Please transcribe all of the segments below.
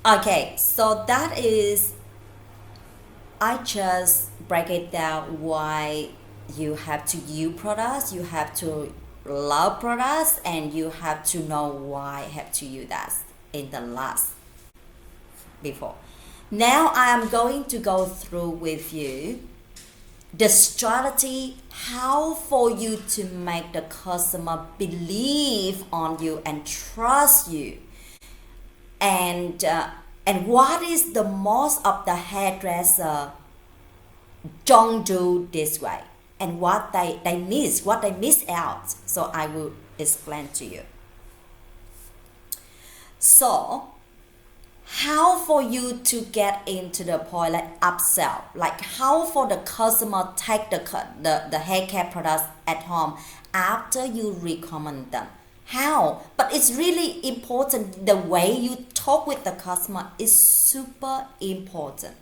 Okay, so that is, I just break it down why you have to use products, you have to love products, and you have to know why you have to use that in the last before. Now I am going to go through with you the strategy how for you to make the customer believe on you and trust you, and what is the most of the hairdresser don't do this way, and what they miss out. So I will explain to you. So how for you to get into the point like upsell, like how for the customer take the hair care products at home after you recommend them. How? But it's really important. The way you talk with the customer is super important.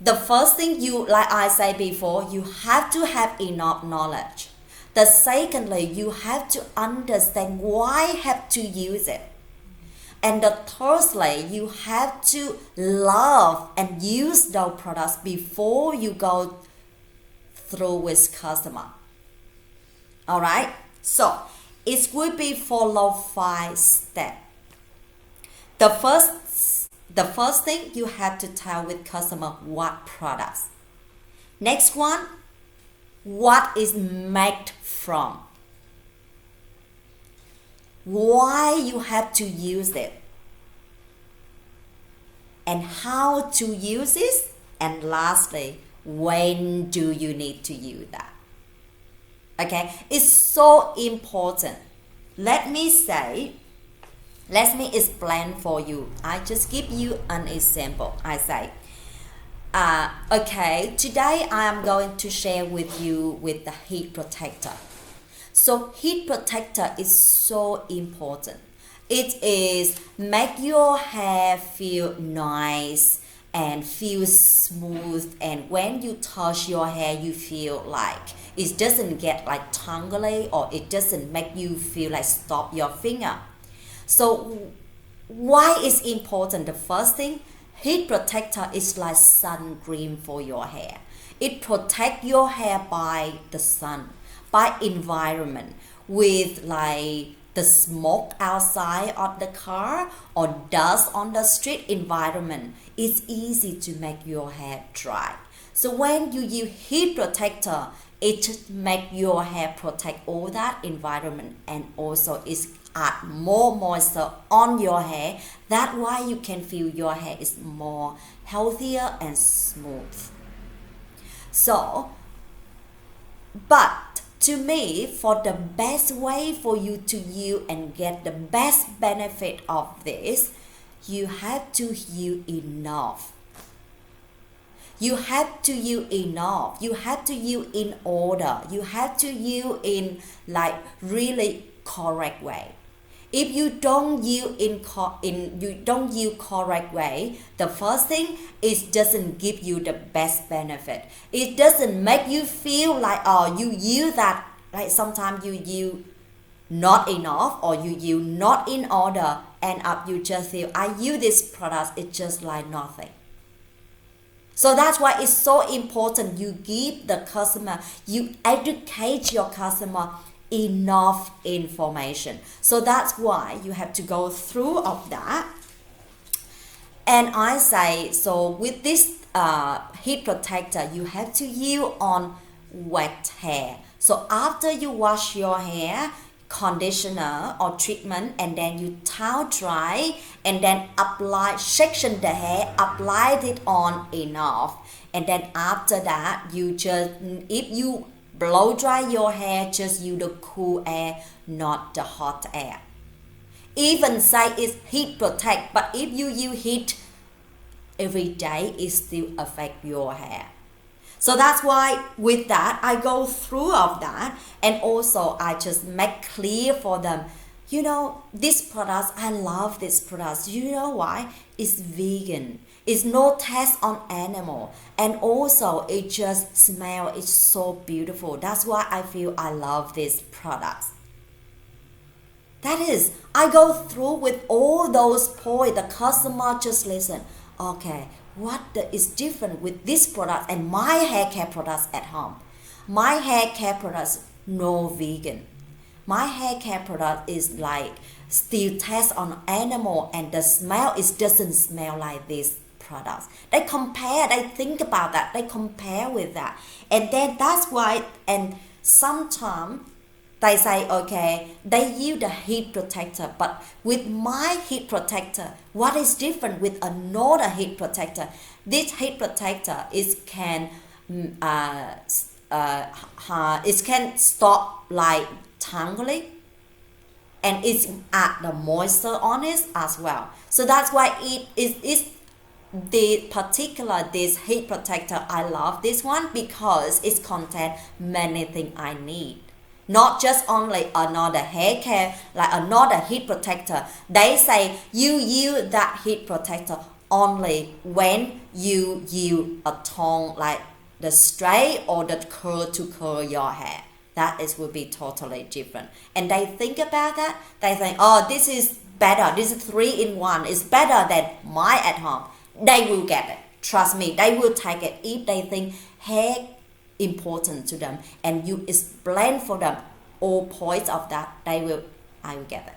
The first thing, you, like I said before, you have to have enough knowledge. The secondly, you have to understand why you have to use it. And the thirdly, you have to love and use those products before you go through with customer. All right. So it will be follow 5 steps. The first thing, you have to tell with customer what products. Next one, what is made from. Why you have to use it. And how to use it. And lastly, when do you need to use that? Okay, it's so important. Let me explain for you. I just give you an example. I say, okay, today I am going to share with you with the heat protector. So heat protector is so important. It is make your hair feel nice and feel smooth, and when you touch your hair you feel like it doesn't get like tangly, or it doesn't make you feel like stop your finger. So why is important? The first thing, heat protector is like sun cream for your hair. It protects your hair by the sun, by environment, with like the smoke outside of the car or dust on the street environment. It's easy to make your hair dry. So when you use heat protector, it just make your hair protect all that environment, and also it add more moisture on your hair. That's why you can feel your hair is more healthier and smooth. So, but to me, for the best way for you to use and get the best benefit of this, you have to use enough. You have to use enough. You have to use in order. You have to use in like really correct way. If you don't use correct way, the first thing, it doesn't give you the best benefit. It doesn't make you feel like you use that, like sometimes you use not enough, or you use not in order, end up you just feel I use this product, it's just like nothing. So that's why it's so important you give the customer, you educate your customer enough information. So that's why you have to go through of that. And I say, so with this heat protector, you have to use on wet hair. So after you wash your hair, conditioner or treatment, and then you towel dry, and then apply, section the hair, apply it on enough, and then after that you just, if you blow dry your hair, just use the cool air, not the hot air. Even say it's heat protect, but if you use heat every day, it still affect your hair. So that's why with that, I go through of that, and also I just make clear for them, you know, this product, I love this product. You know why? It's vegan. It's no test on animal, and also it just smell, it's so beautiful. That's why I feel I love this product. That is, I go through with all those points. The customer just listen. Okay, is different with this product and my hair care products at home? My hair care products no vegan. My hair care product is like still test on animal, and the smell doesn't smell like this products. They compare, they think about that, they compare with that. And then that's why, and sometimes they say, okay, they use the heat protector, but with my heat protector, what is different with another heat protector? This heat protector it can stop like tangling, and it's add the moisture on it as well. So that's why it is this heat protector. I love this one because it contains many things I need. Not just only another hair care, like another heat protector. They say you use that heat protector only when you use a tone like the straight or the curl to curl your hair. That will be totally different. And they think about that. They think, oh, this is better. This is 3-in-1. It's better than my at home. They will get it. Trust me, they will take it if they think hair important to them and you explain for them all points of that. I will get it.